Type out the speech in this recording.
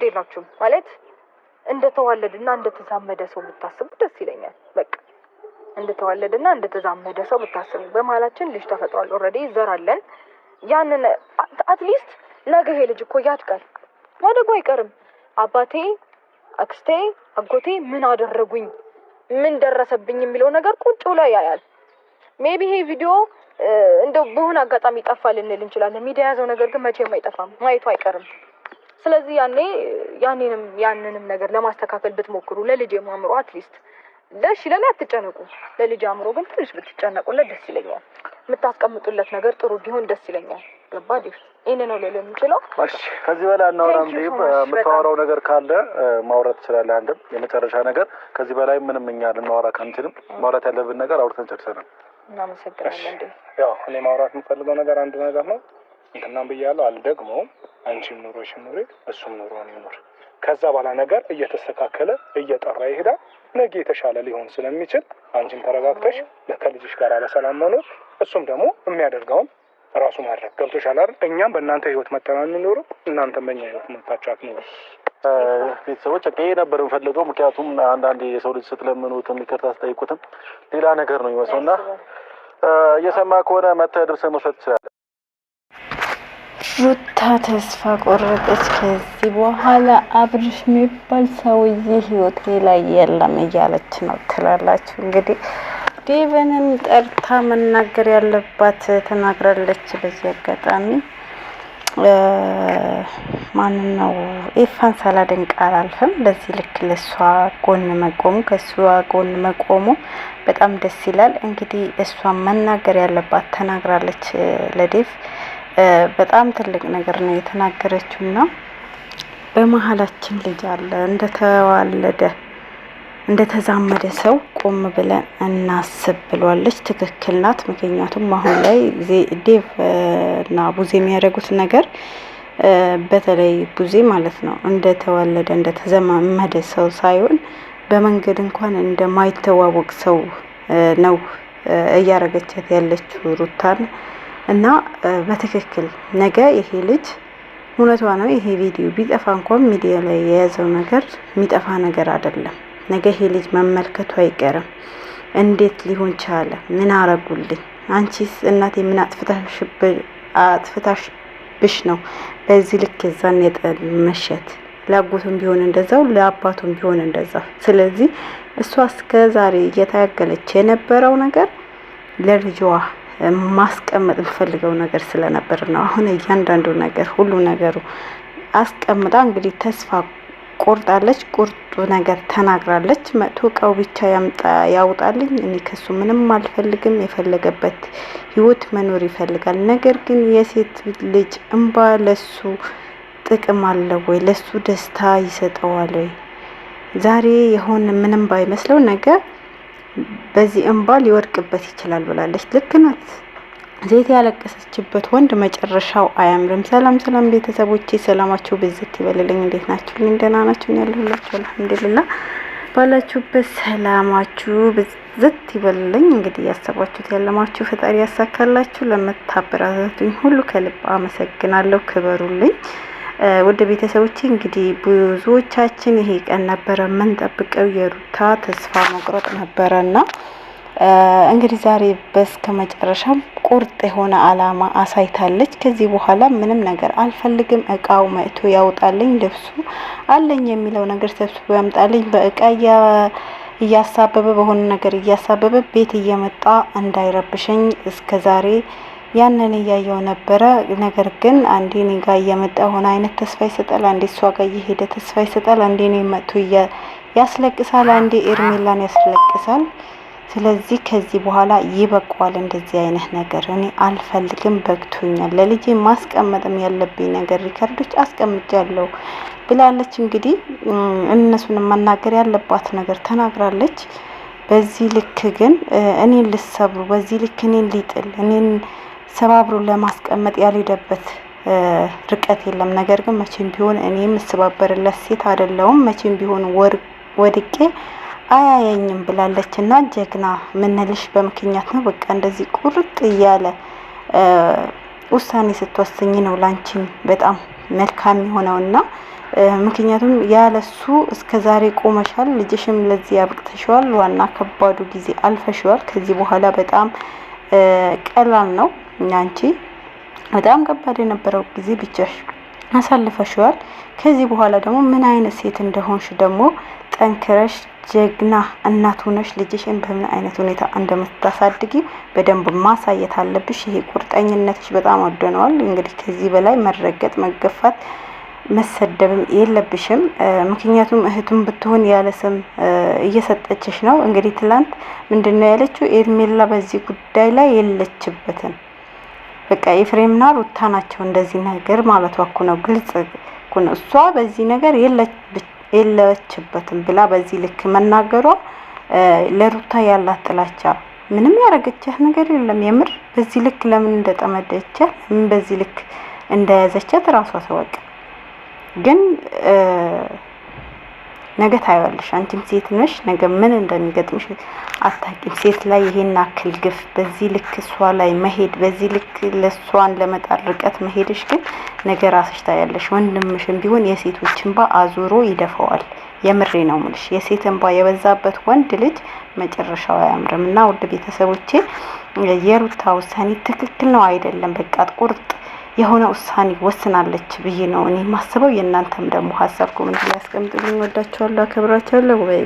ግድ የላችሁም ማለት እንደተዋለደና እንደተዛመደ ሰው ብታስቡ ደስ ይለኛል። በቃ እንደተዋለደና እንደተዛመደ ሰው ብታስቡ። በመሀላችን ልጅ ተፈጥሯል። ኦልሬዲ ዘር አለን። ያንን አትሊስት ነገ ይሄ ልጅ እኮ ያድጋል፣ ማደጉ አይቀርም። አባቴ፣ አክስቴ፣ አጎቴ ምን አደረጉኝ፣ ምን ደረሰብኝ የሚለው ነገር ቁጭ ብሎ ያያል። ሜቢ ይሄ ቪዲዮ እንደው በሆነ አጋጣሚ ይጠፋል ልንል እንችላለን። ሚዲያ ያዘው ነገር ግን መቼም አይጠፋም፣ ማየቱ አይቀርም። ስለዚህ ያንንም ነገር ለማስተካከል ብትሞክሩ ለልጅ አእምሮ አትሊስት ለሽ ለኔ አትጨነቁ። ለልጅ አእምሮ ግን ትንሽ ብትጨነቁለት ደስ ይለኛል። የምታስቀምጡለት ነገር ጥሩ ቢሆን ደስ ይለኛል። ገባህ? ይሄን ነው ለለ የምችለው። እሺ፣ ከዚህ በላይ እናወራም። የምታወራው ነገር ካለ ማውራት ትችላለህ። አንተም የመጨረሻ ነገር ከዚህ በላይ ምንም እኛ ልናወራ ካንችልም ማውራት ያለብን ነገር አውርተን ጨርሰናል። እናመሰግናለን። ያው እኔ ማውራት የምፈልገው ነገር አንድ ነገር ነው። እንትናም ብያለሁ አልደግመውም። አንቺም ኑሮሽን ኑሪ፣ እሱም ኑሮን ይኑር። ከዛ በኋላ ነገር እየተስተካከለ እየጠራ ይሄዳል። ነገ የተሻለ ሊሆን ስለሚችል አንቺም ተረጋግተሽ ከልጅሽ ጋር በሰላም መኖር፣ እሱም ደግሞ የሚያደርገውን ራሱ ማድረግ። ገብቶሻል አይደል? እኛም በእናንተ ህይወት መተማመን እንኖር፣ እናንተም በእኛ ህይወት መታችሁ አትኖሩ። ቤተሰቦች ይሄ ነበር የምፈልገው። ምክንያቱም አንዳንዴ የሰው ልጅ ስትለምኑትም ይቅርታ ስጠይቁትም ሌላ ነገር ነው የሚመስለውና እየሰማ ከሆነ መተህ ድርሰህ መውሰድ ትችላለህ። ሩታ ተስፋ ቆረጠች። ከዚህ በኋላ አብርሽ የሚባል ሰውዬ ህይወቴ ላይ የለም እያለች ነው ትላላችሁ። እንግዲህ ዴቨንን ጠርታ መናገር ያለባት ተናግራለች። በዚህ አጋጣሚ ማንን ነው ኤፋን ሳላደንቅ አላልፍም። በዚህ ልክ ለሷ ጎን መቆሙ ከሷ ጎን መቆሙ በጣም ደስ ይላል። እንግዲህ እሷ መናገር ያለባት ተናግራለች ለዴቭ። በጣም ትልቅ ነገር ነው የተናገረችውና በመሀላችን ልጅ አለ እንደተዋለደ እንደተዛመደ ሰው ቆም ብለን እናስብ ብሏለች። ትክክል ናት። ምክንያቱም አሁን ላይ ዴቭ እና ቡዜ የሚያደርጉት ነገር በተለይ ቡዜ ማለት ነው እንደተዋለደ እንደተዛመደ ሰው ሳይሆን በመንገድ እንኳን እንደማይተዋወቅ ሰው ነው እያረገቻት ያለችው ሩታን እና በትክክል ነገ ይሄ ልጅ እውነቷ ነው። ይሄ ቪዲዮ ቢጠፋ እንኳን ሚዲያ ላይ የያዘው ነገር የሚጠፋ ነገር አይደለም። ነገ ይሄ ልጅ መመልከቱ አይቀርም። እንዴት ሊሆን ቻለ? ምን አረጉልኝ? አንቺስ እናቴ ምን አጥፍታሽብሽ ነው በዚህ ልክ የዛን የጠመሸት? ለአጎቱም ቢሆን እንደዛው ለአባቱም ቢሆን እንደዛው። ስለዚህ እሷ እስከ ዛሬ እየታገለች የነበረው ነገር ለልጇ ማስቀመጥ የምፈልገው ነገር ስለነበር ነው። አሁን እያንዳንዱ ነገር ሁሉ ነገሩ አስቀምጣ እንግዲህ ተስፋ ቆርጣለች። ቁርጡ ነገር ተናግራለች። መጥቶ እቃው ብቻ ያውጣልኝ፣ እኔ ከሱ ምንም አልፈልግም፣ የፈለገበት ህይወት መኖር ይፈልጋል። ነገር ግን የሴት ልጅ እንባ ለሱ ጥቅም አለው ወይ? ለሱ ደስታ ይሰጠዋል ወይ? ዛሬ የሆነ ምንም ባይመስለው ነገር በዚህ እንባ ሊወድቅበት ይችላል ብላለች። ልክ ናት። ዜት ያለቀሰችበት ወንድ መጨረሻው አያምርም። ሰላም ቤተሰቦቼ፣ ሰላማችሁ ብዝት ይበልልኝ። እንዴት ናችሁ? ደህና ናችሁ? ያለሁላችሁ አልሐምዱሊላህ። ባላችሁበት ሰላማችሁ ብዝት ይበልልኝ። እንግዲህ ያሰባችሁት ያለማችሁ ፈጣሪ ያሳካላችሁ። ለምታበረታቱኝ ሁሉ ከልብ አመሰግናለሁ። ክበሩልኝ። ወደ ቤተሰቦቼ እንግዲህ ብዙዎቻችን ይሄ ቀን ነበረ ምን ጠብቀው የሩታ ተስፋ መቁረጥ ነበረና እንግዲህ ዛሬ በስከ መጨረሻም ቁርጥ የሆነ አላማ አሳይታለች። ከዚህ በኋላ ምንም ነገር አልፈልግም፣ እቃው መጥቶ ያውጣልኝ፣ ልብሱ አለኝ የሚለው ነገር ሰብስቦ ያምጣልኝ፣ በእቃ እያሳበበ በሆነ ነገር እያሳበበ ቤት እየመጣ እንዳይረብሸኝ እስከዛሬ ያንን እያየው ነበረ። ነገር ግን አንዴ እኔ ጋር እየመጣ ሆነ አይነት ተስፋ ይሰጣል፣ አንዴ እሷ ጋር እየሄደ ተስፋ ይሰጣል፣ አንዴ እኔ መጥቶ ያስለቅሳል፣ አንዴ ኤርሜላን ያስለቅሳል። ስለዚህ ከዚህ በኋላ ይበቃዋል እንደዚህ አይነት ነገር እኔ አልፈልግም፣ በግቶኛል። ለልጄ ማስቀመጥም ያለብኝ ነገር ሪከርዶች አስቀምጫለሁ ብላለች። እንግዲህ እነሱን መናገር ያለባት ነገር ተናግራለች። በዚህ ልክ ግን እኔን ልሰብሩ፣ በዚህ ልክ እኔን ሊጥል፣ እኔን ሰባብሮ ለማስቀመጥ ያልሄደበት ርቀት የለም። ነገር ግን መቼም ቢሆን እኔ የምሰባበርለት ሴት አይደለሁም፣ መቼም ቢሆን ወድቄ አያየኝም ብላለችና ጀግና ምንልሽ በምክንያት ነው። በቃ እንደዚህ ቁርጥ እያለ ውሳኔ ስትወስኝ ነው ላንቺም በጣም መልካም የሆነውና ምክንያቱም ያለሱ እስከዛሬ ቆመሻል፣ ልጅሽም ለዚህ ያብቅተሽዋል። ዋና ከባዱ ጊዜ አልፈሽዋል። ከዚህ በኋላ በጣም ቀላል ነው። አንቺ በጣም ከባድ የነበረው ጊዜ ብቻሽ አሳልፈሽዋል። ከዚህ በኋላ ደግሞ ምን አይነት ሴት እንደሆንሽ ደግሞ ጠንክረሽ ጀግና እናት ሆነሽ ልጅሽን በምን አይነት ሁኔታ እንደምታሳድጊ በደንብ ማሳየት አለብሽ። ይሄ ቁርጠኝነትሽ በጣም ወደነዋል። እንግዲህ ከዚህ በላይ መረገጥ፣ መገፋት፣ መሰደብም የለብሽም። ምክንያቱም እህቱም ብትሆን ያለ ስም እየሰጠችሽ ነው። እንግዲህ ትላንት ምንድነው ያለችው? ኤርሜላ በዚህ ጉዳይ ላይ የለችበትም። በቃ ኤፍሬምና ሩታ ናቸው እንደዚህ ነገር ማለቷ እኮ ነው። ግልጽ እኮ ነው። እሷ በዚህ ነገር የለችበትም ብላ በዚህ ልክ መናገሯ ለሩታ ያላት ጥላቻ፣ ምንም ያረገቻት ነገር የለም። የምር በዚህ ልክ ለምን እንደጠመደቻት፣ ለምን በዚህ ልክ እንደያዘቻት ራሷ ተወቅ። ግን ነገ ታያለሽ። አንቺም ሴት ነሽ፣ ነገ ምን እንደሚገጥምሽ አታውቂም። ሴት ላይ ይሄን አክል ግፍ በዚህ ልክ እሷ ላይ መሄድ፣ በዚህ ልክ ለሷን ለመጣር ርቀት መሄድሽ ግን ነገ ራስሽ ታያለሽ። ወንድምሽም ቢሆን የሴቶች እንባ አዙሮ ይደፈዋል። የምሬ ነው የምልሽ። የሴት እንባ የበዛበት ወንድ ልጅ መጨረሻው አያምርም። እና ውድ ቤተሰቦቼ የሩታ ውሳኔ ትክክል ነው አይደለም፣ በቃ ቁርጥ የሆነ ውሳኔ ወስናለች ብዬ ነው እኔ ማስበው። የእናንተም ደግሞ ሀሳብ ኮሜንት ላይ አስቀምጡልኝ። ወዳችኋለሁ፣ አከብራችኋለሁ። ባይ